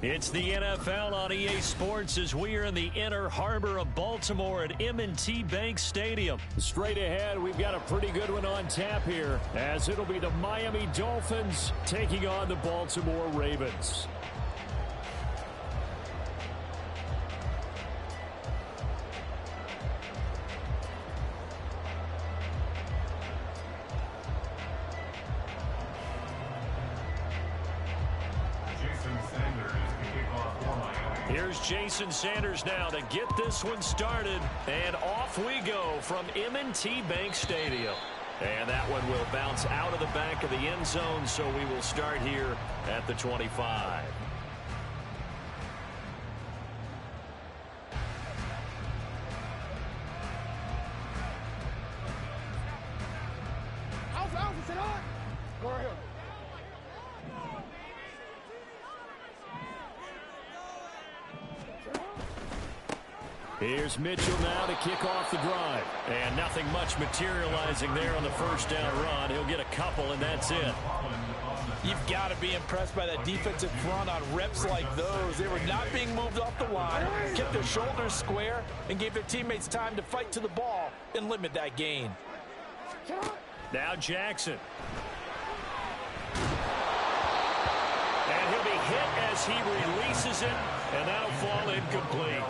It's the NFL on EA Sports as we are in the inner harbor of Baltimore at M&T Bank Stadium. Straight ahead, we've got a pretty good one on tap here, as it'll be the Miami Dolphins taking on the Baltimore Ravens. Here's Jason Sanders now to get this one started, and off we go from M&T Bank Stadium. And that one will bounce out of the back of the end zone, so we will start here at the 25. Here's Mitchell now to kick off the drive. And nothing much materializing there on the first down run. He'll get a couple, and that's it. You've got to be impressed by that defensive front on reps like those. They were not being moved off the line, kept their shoulders square, and gave their teammates time to fight to the ball and limit that gain. Now Jackson. And he'll be hit as he releases it, and that'll fall incomplete.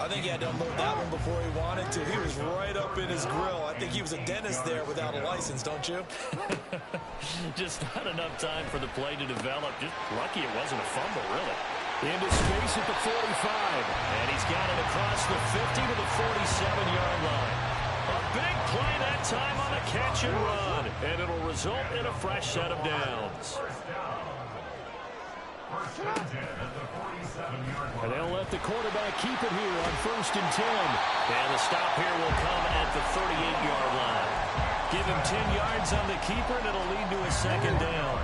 I think he had to unload that one before he wanted to. He was right up in his grill. I think he was a dentist there without a license, don't you? Just not enough time for the play to develop. Just lucky it wasn't a fumble, really. Into space at the 45. And he's got it across the 50 to the 47-yard line. A big play that time on the catch and run. And it'll result in a fresh set of downs. And they'll let the quarterback keep it here on 1st and 10. And the stop here will come at the 38-yard line. Give him 10 yards on the keeper, and it'll lead to a second down.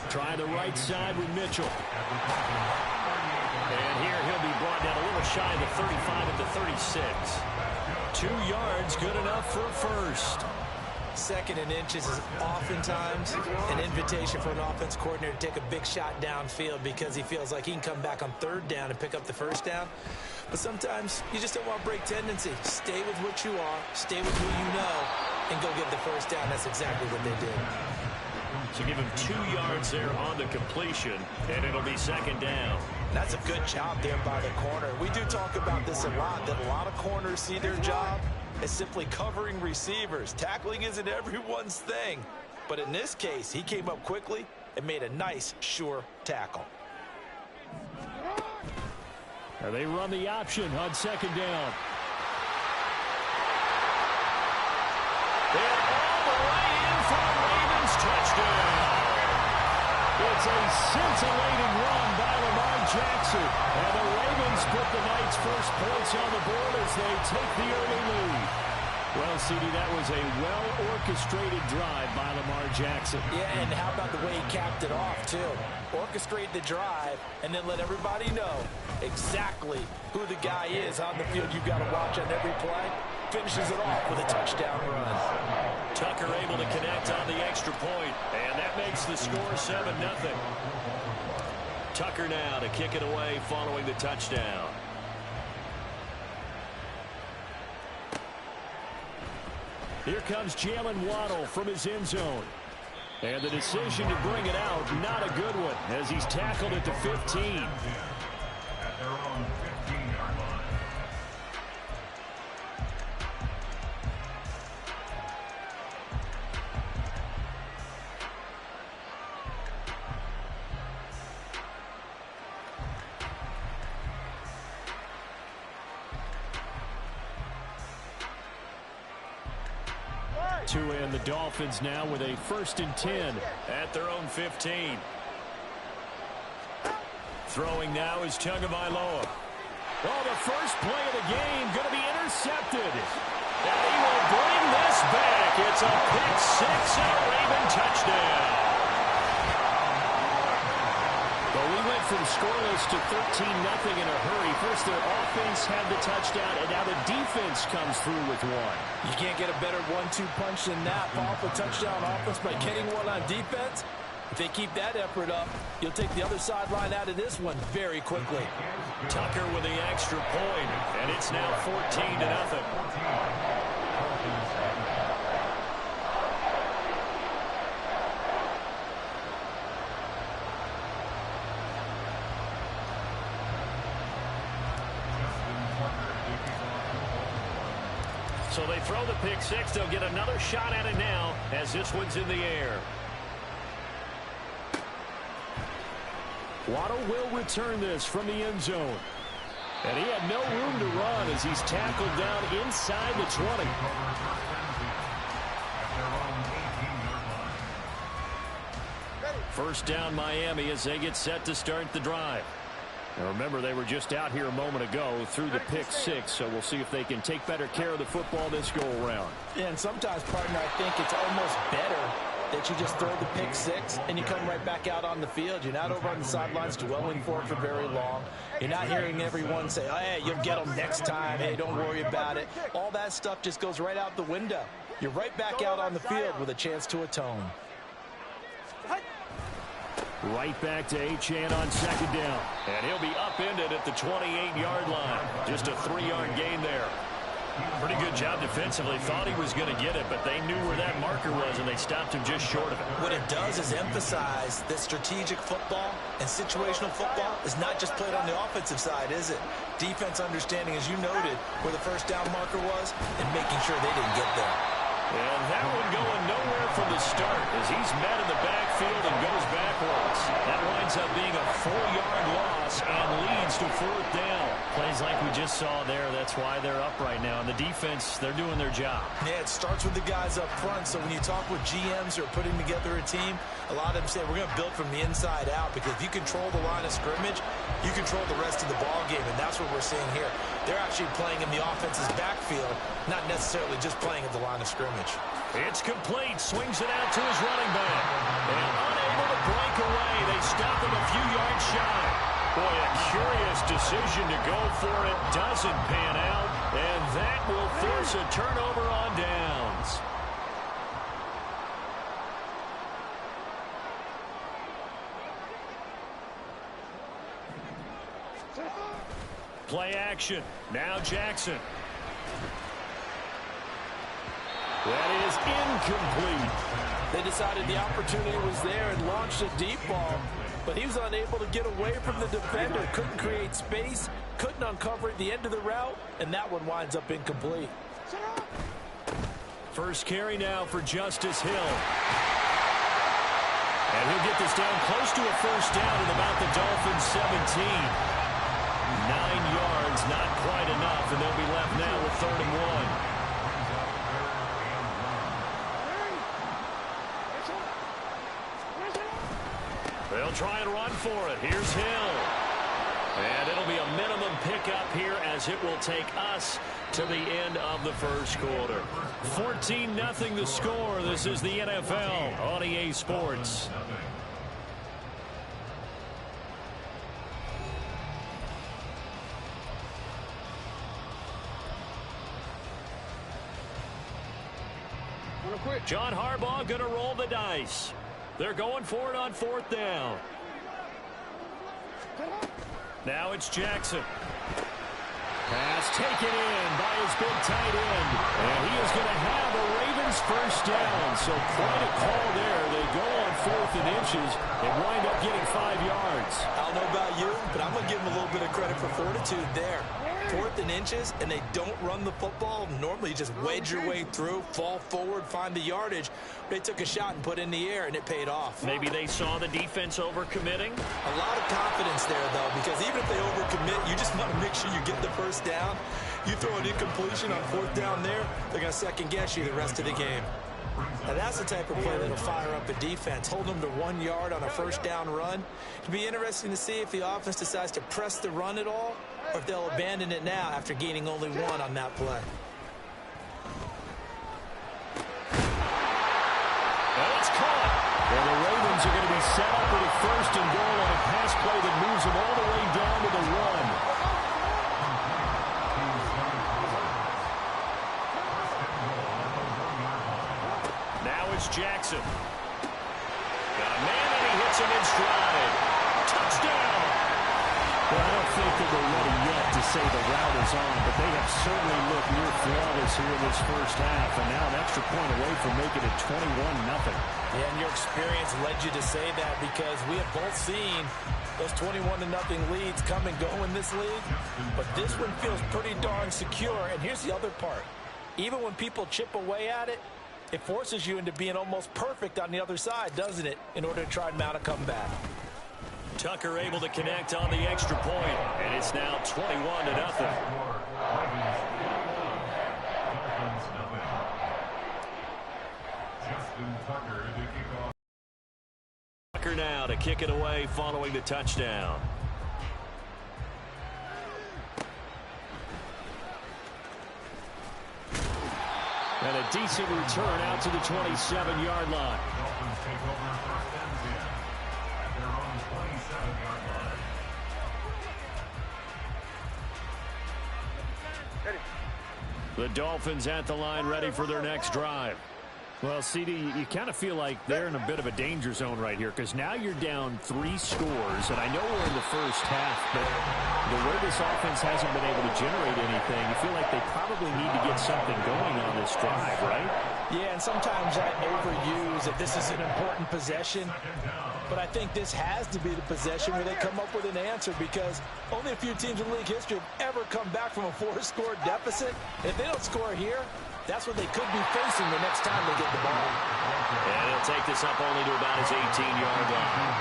Try the right side with Mitchell. And here he'll be brought down a little shy of the 35 at the 36. 2 yards, good enough for a first. 2nd and inches is oftentimes an invitation for an offense coordinator to take a big shot downfield because he feels like he can come back on 3rd down and pick up the first down. But sometimes you just don't want to break tendency. Stay with what you are, stay with who you know, and go get the first down. That's exactly what they did. So give him 2 yards there on the completion, and it'll be 2nd down. That's a good job there by the corner. We do talk about this a lot, that a lot of corners see their job as simply covering receivers. Tackling isn't everyone's thing. But in this case, he came up quickly and made a nice, sure tackle. And they run the option on 2nd down. They're all the way in for a Ravens touchdown. It's a scintillating run by Lamar Jackson. And the Ravens put the night's first points on the board as they take the early lead. Well, CD, that was a well-orchestrated drive by Lamar Jackson. Yeah, and how about the way he capped it off, too? Orchestrate the drive and then let everybody know exactly who the guy is on the field you've got to watch on every play. Finishes it off with a touchdown run. Tucker able to connect on the extra point, and that makes the score 7-0. Tucker now to kick it away following the touchdown. Here comes Jalen Waddle from his end zone. And the decision to bring it out, not a good one, as he's tackled at the 15. At their own 15-yard line. To end the Dolphins now with a 1st and 10 at their own 15. Throwing now is Tagovailoa. Oh, the first play of the game going to be intercepted. And he will bring this back. It's a pick 6 and a Raven touchdown. But we went from scoreless to 13-0 in a hurry. First, their offense had the touchdown, and now the defense comes through with one. You can't get a better 1-2 punch than that. Off a touchdown offense by getting one on defense. If they keep that effort up, you'll take the other sideline out of this one very quickly. Tucker with the extra point, and it's now 14-0. So they throw the pick six. They'll get another shot at it now as this one's in the air. Waddle will return this from the end zone. And he had no room to run as he's tackled down inside the 20. First down Miami as they get set to start the drive. Now remember, they were just out here a moment ago through the pick six, so we'll see if they can take better care of the football this go-around. Yeah, and sometimes, partner, I think it's almost better that you just throw the pick six and you come right back out on the field. You're not over on the sidelines dwelling for it for very long. You're not hearing everyone say, oh, hey, you'll get them next time. Hey, don't worry about it. All that stuff just goes right out the window. You're right back out on the field with a chance to atone. Right back to Achane on second down. And he'll be upended at the 28-yard line. Just a 3-yard gain there. Pretty good job defensively. Thought he was going to get it, but they knew where that marker was, and they stopped him just short of it. What it does is emphasize that strategic football and situational football is not just played on the offensive side, is it? Defense understanding, as you noted, where the first down marker was and making sure they didn't get there. And that one going nowhere from the start as he's met in the backfield and goes backwards. That winds up being a 4-yard loss and leads to fourth down. Plays like we just saw there. That's why they're up right now. And the defense, they're doing their job. Yeah, it starts with the guys up front. So when you talk with GMs who are putting together a team, a lot of them say we're going to build from the inside out, because if you control the line of scrimmage, you control the rest of the ball game, and that's what we're seeing here. They're actually playing in the offense's backfield, not necessarily just playing at the line of scrimmage. It's complete. Swings it out to his running back. And unable to break away. They stop him a few yards shy. Boy, a curious decision to go for it. Doesn't pan out. And that will force a turnover on downs. Play action. Now Jackson. That is incomplete. They decided the opportunity was there and launched a deep ball, but he was unable to get away from the defender. Couldn't create space, couldn't uncover at the end of the route, and that one winds up incomplete. First carry now for Justice Hill. And he'll get this down close to a first down at about the Dolphins' 17. 9 yards, not quite enough, and they'll be left now with 3rd and 1. They'll try and run for it. Here's Hill. And it'll be a minimum pickup here as it will take us to the end of the first quarter. 14-0 the score. This is the NFL on EA Sports. John Harbaugh going to roll the dice. They're going for it on 4th down. Now it's Jackson. Pass taken in by his big tight end. And he is going to have a Ravens first down. So quite a call there. They go on 4th and inches and wind up getting 5 yards. I don't know about you, but I'm going to give them a little bit of credit for fortitude there. 4th and inches, and they don't run the football. Normally, you just wedge your way through, fall forward, find the yardage. They took a shot and put it in the air, and it paid off. Maybe they saw the defense overcommitting. A lot of confidence there, though, because even if they overcommit, you just want to make sure you get the first down. You throw an incompletion on 4th down there, they're going to second-guess you the rest of the game. Now, that's the type of play that'll fire up a defense. Hold them to 1 yard on a first down run. It'll be interesting to see if the offense decides to press the run at all, or if they'll abandon it now after gaining only 1 on that play. Well, it's caught. And the Ravens Ravens are going to be set up with a first and goal on a pass play that moves them all the way down to the 1. Jackson. Got a man, and he hits him in stride. Touchdown! Well, I don't think that we're ready yet to say the route is on, but they have certainly looked near flawless here in this first half, and now an extra point away from making it 21-0. Yeah, and your experience led you to say that because we have both seen those 21-0 leads come and go in this league, but this one feels pretty darn secure. And here's the other part. Even when people chip away at it, it forces you into being almost perfect on the other side, doesn't it, in order to try and mount a comeback. Tucker able to connect on the extra point, and it's now 21-0. Tucker now to kick it away following the touchdown. And a decent return out to the 27-yard line. Dolphins take over first and 10 at their own 27-yard line. The Dolphins at the line, ready for their next drive. Well, CD, you kind of feel like they're in a bit of a danger zone right here because now you're down 3 scores, and I know we're in the first half, but the way this offense hasn't been able to generate anything, you feel like they probably need to get something going on this drive, right? Yeah, and sometimes I overuse that this is an important possession, but I think this has to be the possession where they come up with an answer because only a few teams in league history have ever come back from a 4-score deficit. If they don't score here, that's what they could be facing the next time they get the ball. And they'll take this up only to about his 18-yard line.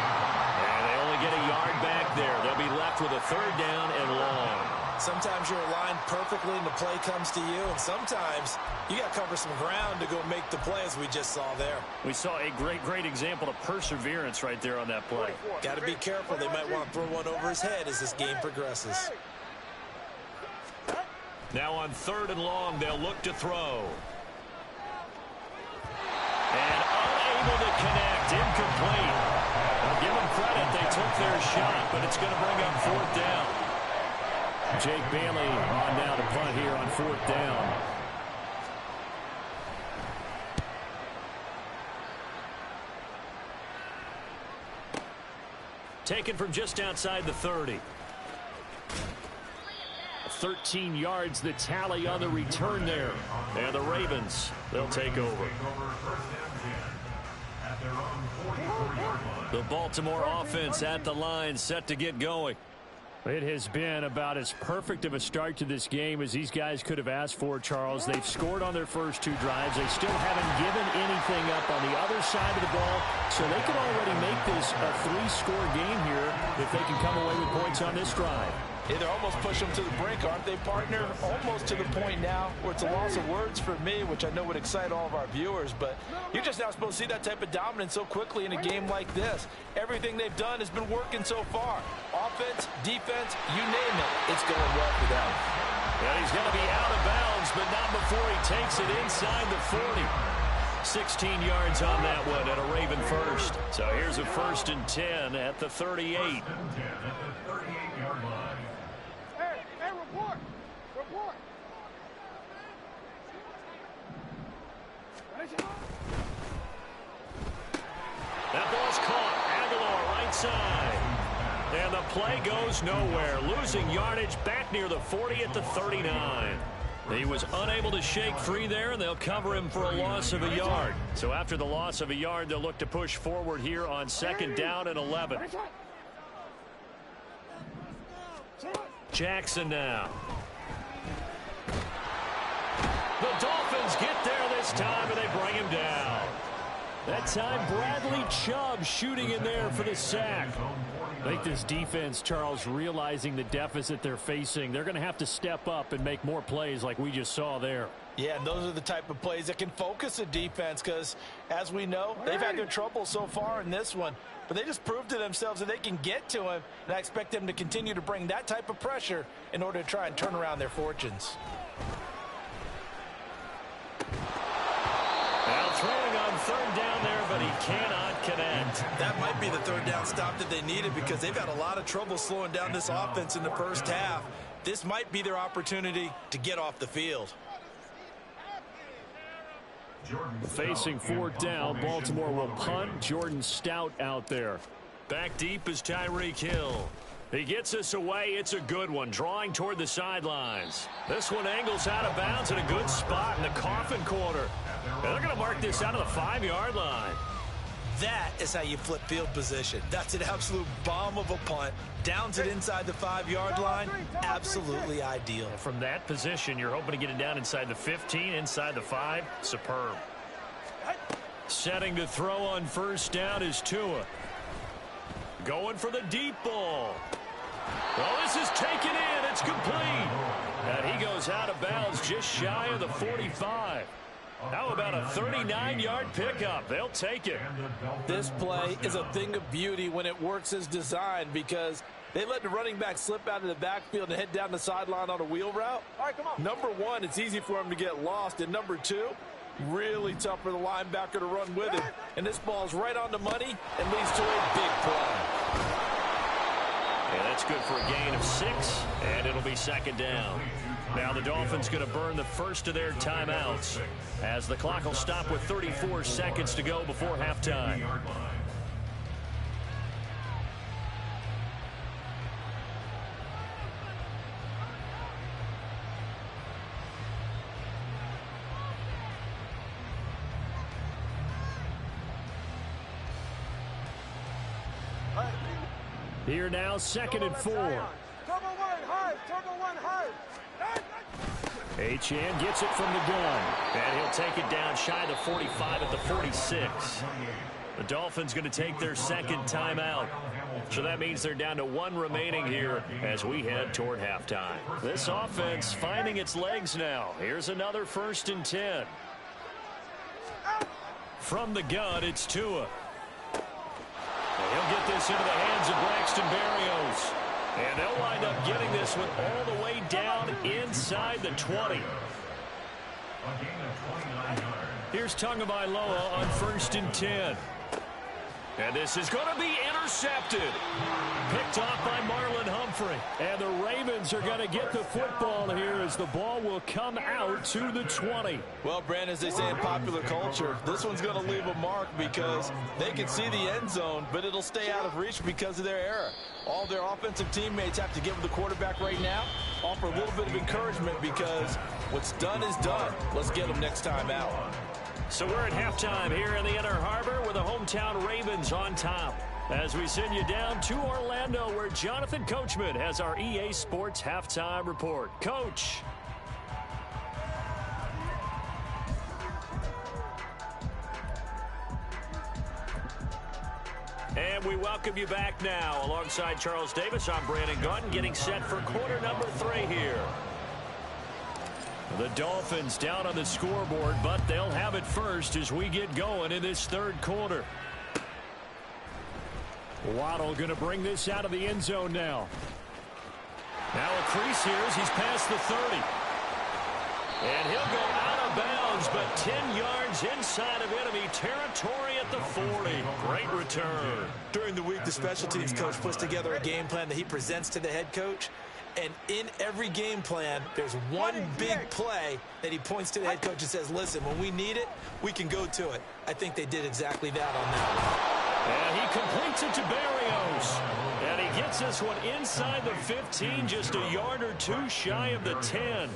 And they only get a yard back there. They'll be left with a 3rd down and long. Sometimes you're aligned perfectly and the play comes to you, and sometimes you got to cover some ground to go make the play, as we just saw there. We saw a great example of perseverance right there on that play. Got to be careful. They might want to throw one over his head as this game progresses. Now on 3rd and long, they'll look to throw. And unable to connect, incomplete. I'll give them credit, they took their shot, but it's going to bring up 4th down. Jake Bailey on now to punt here on 4th down. Taken from just outside the 30. 13 yards the tally on the return there. And the Ravens, they'll take over. The Baltimore offense at the line, set to get going. It has been about as perfect of a start to this game as these guys could have asked for, Charles. They've scored on their first 2 drives. They still haven't given anything up on the other side of the ball, so they could already make this a 3-score game here if they can come away with points on this drive. Yeah, they're almost pushing them to the brink, aren't they, partner? Almost to the point now where it's a loss of words for me, which I know would excite all of our viewers, but you're just not supposed to see that type of dominance so quickly in a game like this. Everything they've done has been working so far. Offense, defense, you name it, it's going well for them. And he's going to be out of bounds, but not before he takes it inside the 40. 16 yards on that one at a Raven first. So here's a 1st and 10 at the 38. 1st and 10 at the 38-yard line. Report. That ball's caught. Aguilar right side. And the play goes nowhere. Losing yardage back near the 40 at the 39. He was unable to shake free there, and they'll cover him for a loss of a yard. So after the loss of a yard, they'll look to push forward here on 2nd down and 11. Jackson now. The Dolphins get there this time, and they bring him down. That time, Bradley Chubb shooting in there for the sack. I think this defense, Charles, realizing the deficit they're facing, they're going to have to step up and make more plays like we just saw there. Yeah, and those are the type of plays that can focus a defense because, as we know, they've had their trouble so far in this one. But they just proved to themselves that they can get to him, and I expect them to continue to bring that type of pressure in order to try and turn around their fortunes. Now throwing on third down there, but he cannot connect. That might be the third down stop that they needed because they've had a lot of trouble slowing down this offense in the first half. This might be their opportunity to get off the field. Facing fourth down, Baltimore will punt. Jordan Stout out there. Back deep is Tyreek Hill. He gets us away. It's a good one, drawing toward the sidelines. This one angles out of bounds in a good spot in the coffin corner. And they're going to mark this out of the 5-yard line. That is how you flip field position. That's an absolute bomb of a punt. Downs it inside the 5-yard line. Absolutely ideal. From that position, you're hoping to get it down inside the 15, inside the 5. Superb. Setting to throw on first down is Tua. Going for the deep ball. Well, this is taken in. It's complete. And he goes out of bounds just shy of the 45. How about a 39-yard pickup? They'll take it. This play is a thing of beauty when it works as designed because they let the running back slip out of the backfield and head down the sideline on a wheel route. All right, come on. Number one, it's easy for him to get lost. And number two, really tough for the linebacker to run with him. And this ball's right on the money and leads to a big play. Yeah, that's good for a gain of 6, and it'll be second down. Now the Dolphins going to burn the first of their timeouts as the clock will stop with 34 seconds to go before halftime. Here now, 2nd and 4. Achane gets it from the gun, and he'll take it down shy of the 45 at the 46. The Dolphins going to take their second timeout. So that means they're down to 1 remaining here as we head toward halftime. This offense finding its legs now. Here's another 1st and 10. From the gun, it's Tua. He'll get this into the hands of Braxton Berrios. And they'll wind up getting this one all the way down inside the 20. Here's Tagovailoa on 1st and 10. And this is going to be intercepted. Picked off by Marlon Humphrey. And the Ravens are going to get the football here as the ball will come out to the 20. Well, Brandon, as they say in popular culture, this one's going to leave a mark because they can see the end zone, but it'll stay out of reach because of their error. All their offensive teammates have to give the quarterback right now, offer a little bit of encouragement because what's done is done. Let's get them next time out. So we're at halftime here in the Inner Harbor with the hometown Ravens on top. As we send you down to Orlando where Jonathan Coachman has our EA Sports Halftime Report. Coach. And we welcome you back now. Alongside Charles Davis, I'm Brandon Gaudin getting set for quarter number 3 here. The Dolphins down on the scoreboard, but they'll have it first as we get going in this 3rd quarter. Waddle going to bring this out of the end zone now. Now a crease here as he's past the 30. And he'll go out of bounds, but 10 yards inside of enemy territory at the 40. Great return. During the week, the special teams coach puts together a game plan that he presents to the head coach. And in every game plan, there's one big play that he points to the head coach and says, listen, when we need it, we can go to it. I think they did exactly that on that one. And he completes it to Berrios. And he gets this one inside the 15, just a yard or 2 shy of the 10.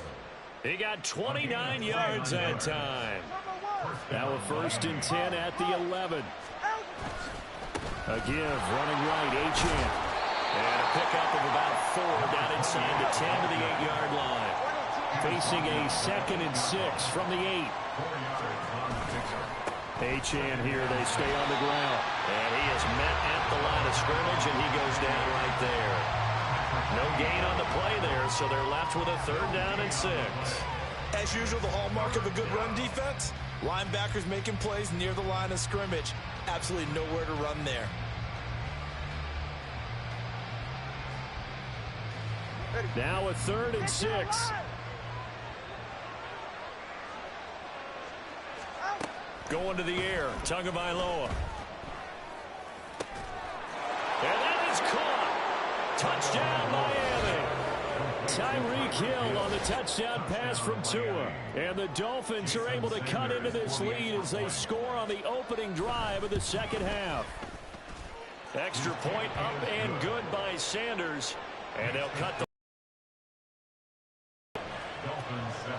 He got 29 yards that time. Now a 1st and 10 at the 11. A give, running right, Achane. And a pickup of about 4 down inside the 10 to the 8-yard line. Facing a 2nd and 6 from the 8. Achane here, they stay on the ground. And he is met at the line of scrimmage, and he goes down right there. No gain on the play there, so they're left with a 3rd down and 6. As usual, the hallmark of a good run defense, linebackers making plays near the line of scrimmage. Absolutely nowhere to run there. Now a 3rd and 6. Going to the air. Tagovailoa. And that is caught. Touchdown, Miami. Tyreek Hill on the touchdown pass from Tua. And the Dolphins are able to cut into this lead as they score on the opening drive of the second half. Extra point up and good by Sanders. And they'll cut the Dolphins 7.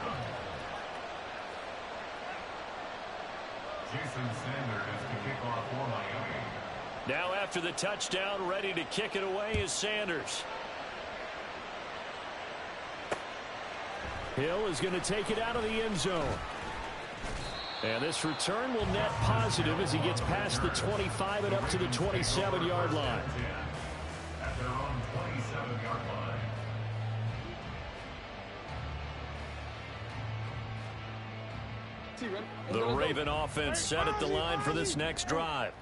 Jason Sanders to kick off for Miami. Now after the touchdown, ready to kick it away is Sanders. Hill is going to take it out of the end zone. And this return will net positive as he gets past the 25 and up to the 27-yard line. At their own 27-yard line. The Raven offense set at the line for this next drive.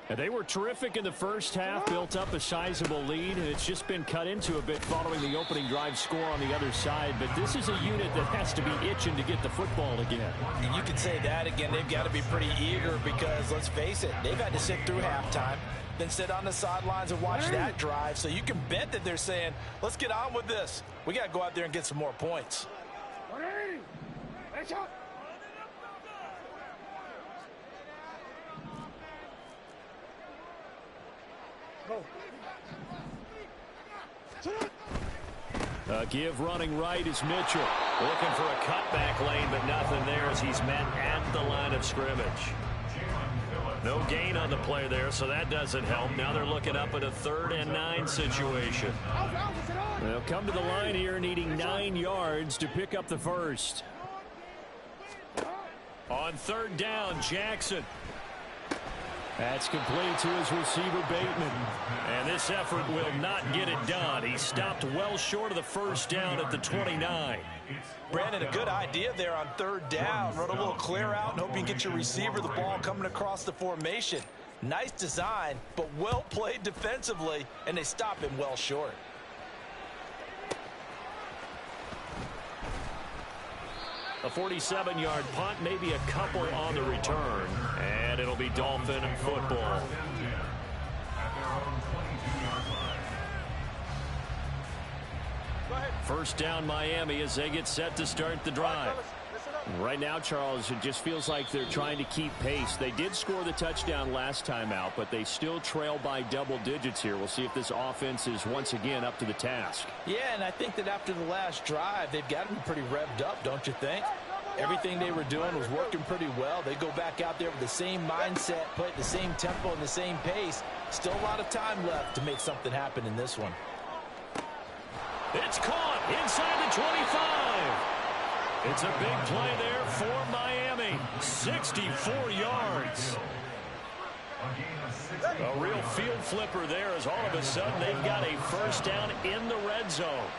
And they were terrific in the first half, built up a sizable lead, and it's just been cut into a bit following the opening drive score on the other side. But this is a unit that has to be itching to get the football again. And you could say that again. They've got to be pretty eager because, let's face it, they've had to sit through halftime, then sit on the sidelines and watch that drive. So you can bet that they're saying, let's get on with this. We got to go out there and get some more points. Give running right is Mitchell. Looking for a cutback lane, but nothing there as he's met at the line of scrimmage. No gain on the play there, so that doesn't help. Now they're looking up at a 3rd and 9 situation. They'll come to the line here needing 9 yards to pick up the first. On 3rd down, Jackson. That's complete to his receiver, Bateman. And this effort will not get it done. He stopped well short of the first down at the 29. Brandon, a good idea there on 3rd down. Run a little clear out and hope you can get your receiver the ball coming across the formation. Nice design, but well played defensively, and they stop him well short. A 47-yard punt, maybe a couple on the return. And it'll be Dolphin football. First down Miami as they get set to start the drive. Right now, Charles, it just feels like they're trying to keep pace. They did score the touchdown last time out, but they still trail by double digits here. We'll see if this offense is once again up to the task. Yeah, and I think that after the last drive, they've got to be pretty revved up, don't you think? Everything they were doing was working pretty well. They go back out there with the same mindset, play at the same tempo and the same pace. Still a lot of time left to make something happen in this one. It's caught inside the 25. It's a big play there for Miami. 64 yards. A real field flipper there as all of a sudden they've got a first down in the red zone.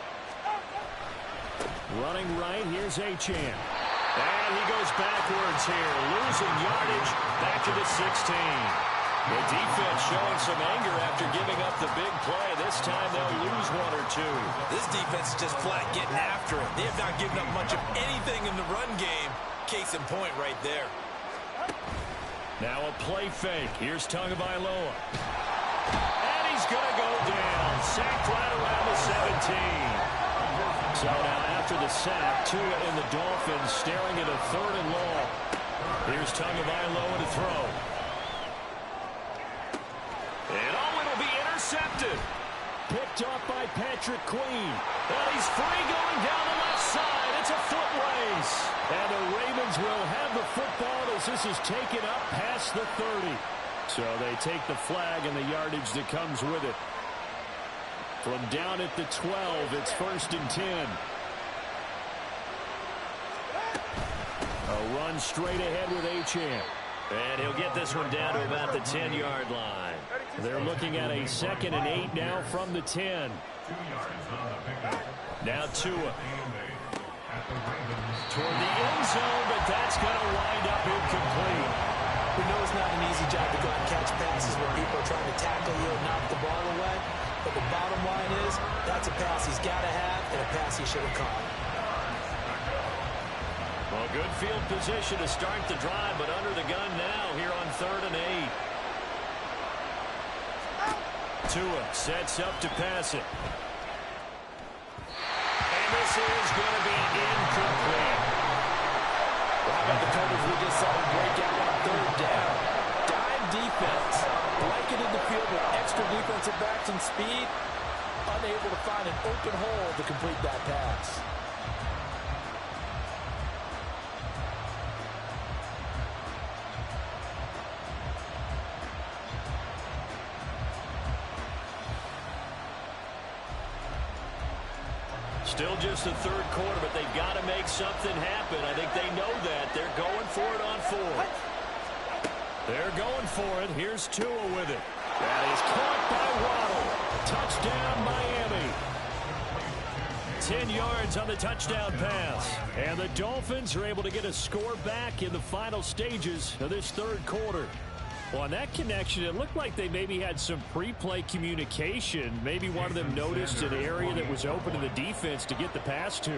Running right, here's Achane. And he goes backwards here, losing yardage back to the 16. The defense showing some anger after giving up the big play. This time they'll lose 1 or 2. This defense is just flat getting after it. They have not given up much of anything in the run game. Case in point right there. Now a play fake. Here's Tagovailoa. And he's going to go down. Sacked right around the 17. So now after the sack, Tua and the Dolphins staring at a 3rd and long. Here's Tagovailoa to throw. And it'll be intercepted. Picked off by Patrick Queen. And he's free going down the left side. It's a foot race. And the Ravens will have the football as this is taken up past the 30. So they take the flag and the yardage that comes with it. From down at the 12, it's 1st and 10. A run straight ahead with Achane. And he'll get this one down to about the 10-yard line. They're looking at a 2nd and 8 now from the 10. Now Tua. Toward the end zone, but that's going to wind up incomplete. We know it's not an easy job to go and catch passes where people are trying to tackle you and knock the ball away. But the bottom line is, that's a pass he's got to have and a pass he should have caught. Well, good field position to start the drive, but under the gun now here on 3rd and 8. Tua sets up to pass it. And this is going to be incomplete. Well, how about the coverage we just saw break out on 3rd down? Dime defense, blanketed the field with extra defensive backs and speed, unable to find an open hole to complete that pass. Still just the 3rd quarter, but they've got to make something happen. I think they know that. They're going for it on 4th. They're going for it. Here's Tua with it. That is caught by Waddle. Touchdown, Miami. 10 yards on the touchdown pass. And the Dolphins are able to get a score back in the final stages of this 3rd quarter. Well, on that connection, it looked like they maybe had some pre-play communication. Maybe one of them noticed an area that was open to the defense to get the pass to.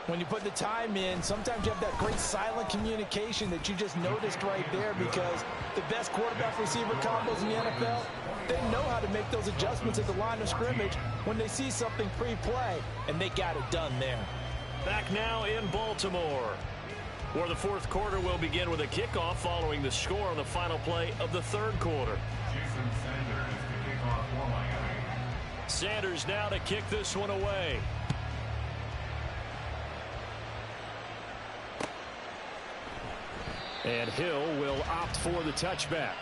When you put the time in, sometimes you have that great silent communication that you just noticed right there, because the best quarterback receiver combos in the NFL, they know how to make those adjustments at the line of scrimmage when they see something pre-play, and they got it done there. Back now in Baltimore, where the 4th quarter will begin with a kickoff following the score on the final play of the 3rd quarter. Jason Sanders to kick off for Miami. Sanders now to kick this one away. And Hill will opt for the touchback.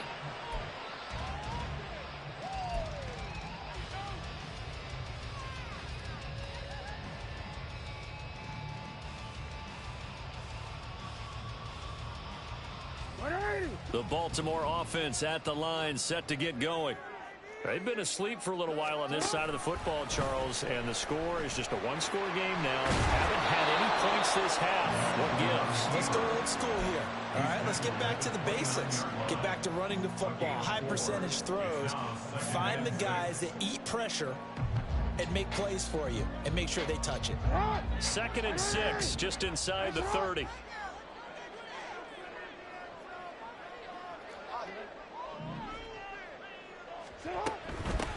The Baltimore offense at the line, set to get going. They've been asleep for a little while on this side of the football, Charles, and the score is just a one-score game now. Haven't had any points this half. What gives? Let's go old school here. All right, let's get back to the basics. Get back to running the football, high percentage throws. Find the guys that eat pressure and make plays for you, and make sure they touch it. 2nd and 6, just inside the 30.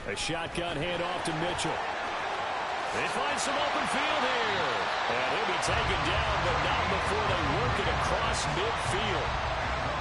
A shotgun handoff to Mitchell. They find some open field here. And he'll be taken down, but not before they work it across midfield.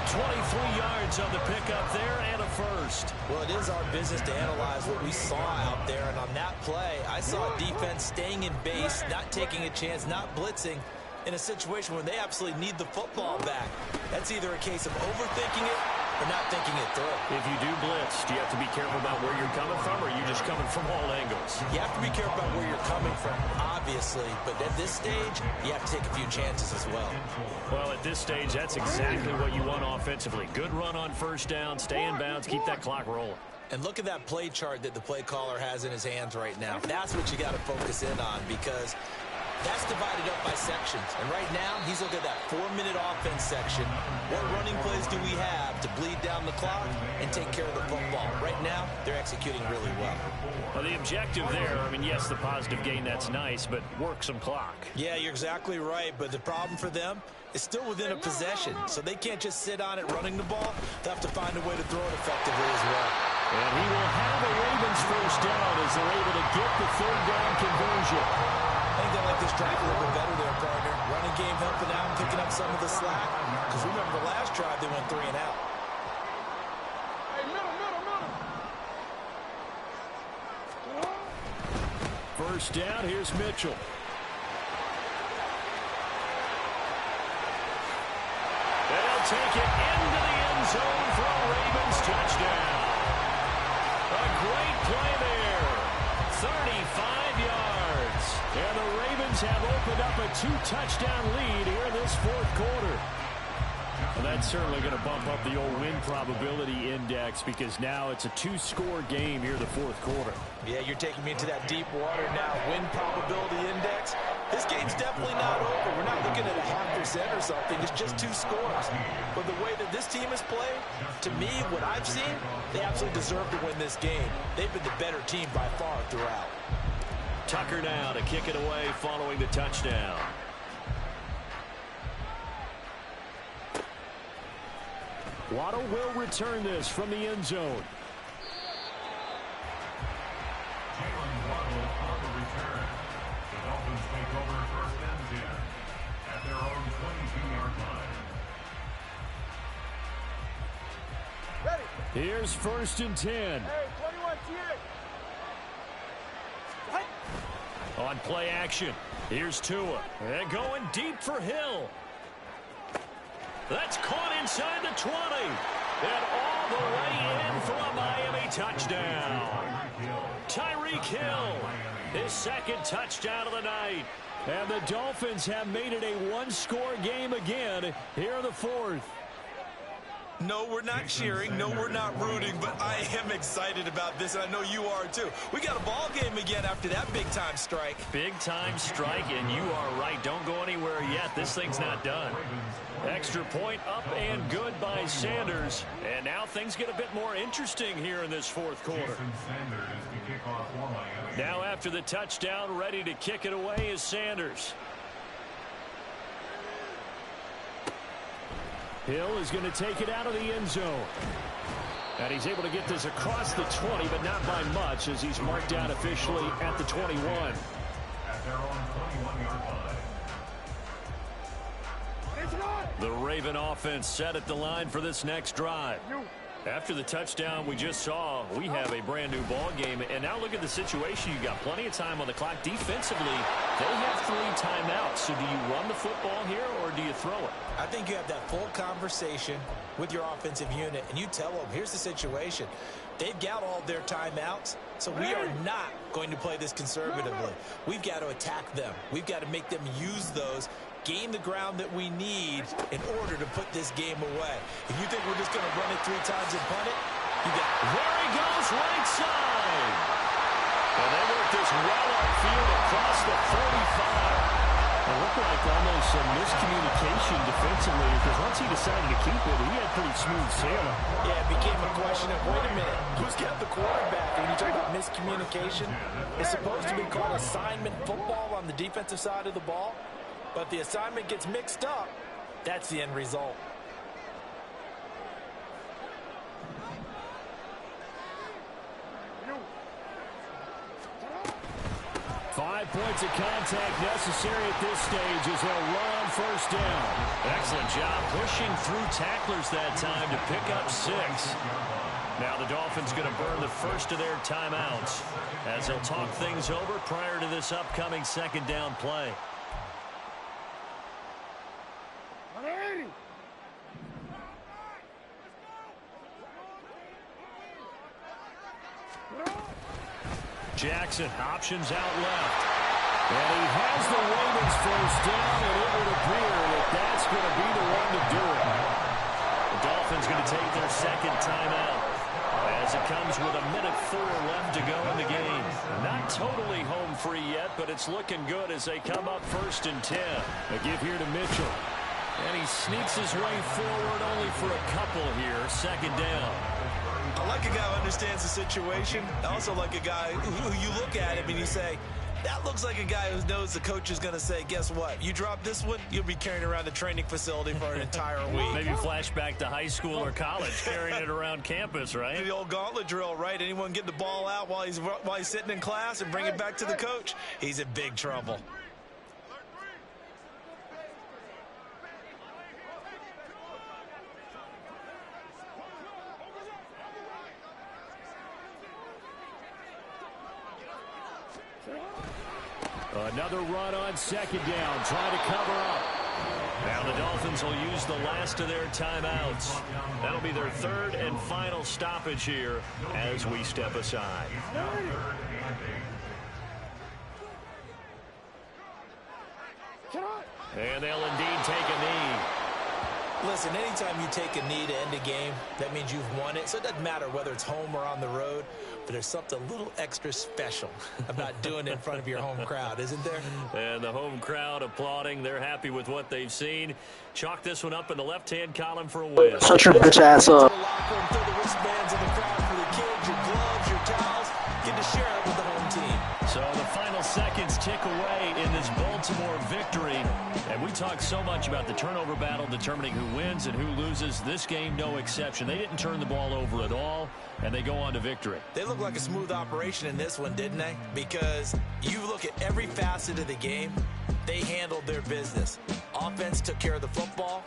23 yards on the pickup there and a first. Well, it is our business to analyze what we saw out there. And on that play, I saw defense staying in base, not taking a chance, not blitzing in a situation where they absolutely need the football back. That's either a case of overthinking it or not thinking it through. If you do blitz, do you have to be careful about where you're coming from, or are you just coming from all angles? You have to be careful about where you're coming from, obviously, but at this stage, you have to take a few chances as well. Well, at this stage, that's exactly what you want offensively. Good run on 1st down, stay in bounds, keep that clock rolling. And look at that play chart that the play caller has in his hands right now. That's what you got to focus in on, because that's divided up by sections. And right now, he's looking at that 4-minute offense section. What running plays do we have to bleed down the clock and take care of the football? Right now, they're executing really well. Well, the objective there, I mean, yes, the positive gain, that's nice, but work some clock. Yeah, you're exactly right. But the problem for them is still within a possession. So they can't just sit on it running the ball. They'll have to find a way to throw it effectively as well. And he will have a Ravens 1st down as they're able to get the 3rd down conversion. I think they like this drive a little bit better there, partner. Running game helping out and picking up some of the slack. Because remember, the last drive, they went 3 and out. Hey, middle. 1st down, here's Mitchell. They'll take it into the end zone for a Ravens touchdown. A great play there. 35 yards. And the Ravens have opened up a 2-touchdown lead here in this 4th quarter. Well, that's certainly going to bump up the old win probability index, because now it's a 2-score game here in the 4th quarter. Yeah, you're taking me into that deep water now. Win probability index. This game's definitely not over. We're not looking at a 0.5% or something. It's just 2 scores. But the way that this team has played, to me, what I've seen, they absolutely deserve to win this game. They've been the better team by far throughout. Tucker now to kick it away following the touchdown. Waddle will return this from the end zone. Jalen Waddle on the return. The Dolphins take over first and 10 at their own 22-yard line. Here's first and 10. Hey, 21 TA. On play action, here's Tua. And going deep for Hill. That's caught inside the 20. And all the way in for a Miami touchdown. Tyreek Hill, his second touchdown of the night. And the Dolphins have made it a one-score game again here in the fourth. No, we're not cheering. No, we're not rooting, but I am excited about this, and I know you are too. We got a ball game again after that big-time strike. Big-time strike, and you are right. Don't go anywhere yet. This thing's not done. Extra point up and good by Sanders. And now things get a bit more interesting here in this fourth quarter. Now after the touchdown, ready to kick it away is Sanders. Hill is going to take it out of the end zone. And he's able to get this across the 20, but not by much as he's marked down officially at the 21. At their own 21-yard line. The Raven offense set at the line for this next drive. After the touchdown we just saw, we have a brand new ball game. And now look at the situation. You got plenty of time on the clock. Defensively, they have 3 timeouts. So do you run the football here or do you throw it? I think you have that full conversation with your offensive unit, and you tell them, here's the situation. They've got all their timeouts, so we are not going to play this conservatively. We've got to attack them. We've got to make them use those, gain the ground that we need in order to put this game away. If you think we're just going to run it 3 times and punt it, you got it. There he goes, right side. And they work this well upfield across the 45. It looked like almost some miscommunication defensively because once he decided to keep it, he had pretty smooth sailing. Yeah, it became a question of, wait a minute, who's got the quarterback? And when you talk about miscommunication, it's supposed to be called assignment football on the defensive side of the ball. But the assignment gets mixed up. That's the end result. 5 points of contact necessary at this stage as they'll run on first down. Excellent job pushing through tacklers that time to pick up 6. Now the Dolphins going to burn the first of their timeouts as they'll talk things over prior to this upcoming second down play. Jackson, options out left. And he has the Ravens first down, and it would appear that that's going to be the one to do it. The Dolphins going to take their second timeout as it comes with 1:04 left to go in the game. Not totally home free yet, but it's looking good as they come up first and 10. A give here to Mitchell. And he sneaks his way forward only for a couple here. Second down. I like a guy who understands the situation. I also like a guy who you look at him and you say, that looks like a guy who knows the coach is going to say, guess what? You drop this one, you'll be carrying around the training facility for an entire week. Maybe flashback to high school or college, carrying it around campus, right? The old gauntlet drill, right? Anyone get the ball out while he's sitting in class and bring it back to the coach? He's in big trouble. Another run on second down, trying to cover up. Now the Dolphins will use the last of their timeouts. That'll be their third and final stoppage here as we step aside. And they'll indeed take a knee. Listen, anytime you take a knee to end a game, that means you've won it. So it doesn't matter whether it's home or on the road, but there's something a little extra special about doing it in front of your home crowd, isn't there? And the home crowd applauding. They're happy with what they've seen. Chalk this one up in the left-hand column for a win. Shut your bitch ass up. Throw the wristbands in the crowd for the kids, your gloves, your towels. Get to share it with the home team. So the final seconds tick away in this Baltimore victory. And we talked so much about the turnover battle determining who wins and who loses. This game, no exception. They didn't turn the ball over at all, and they go on to victory. They look like a smooth operation in this one, didn't they? Because you look at every facet of the game, they handled their business. Offense took care of the football.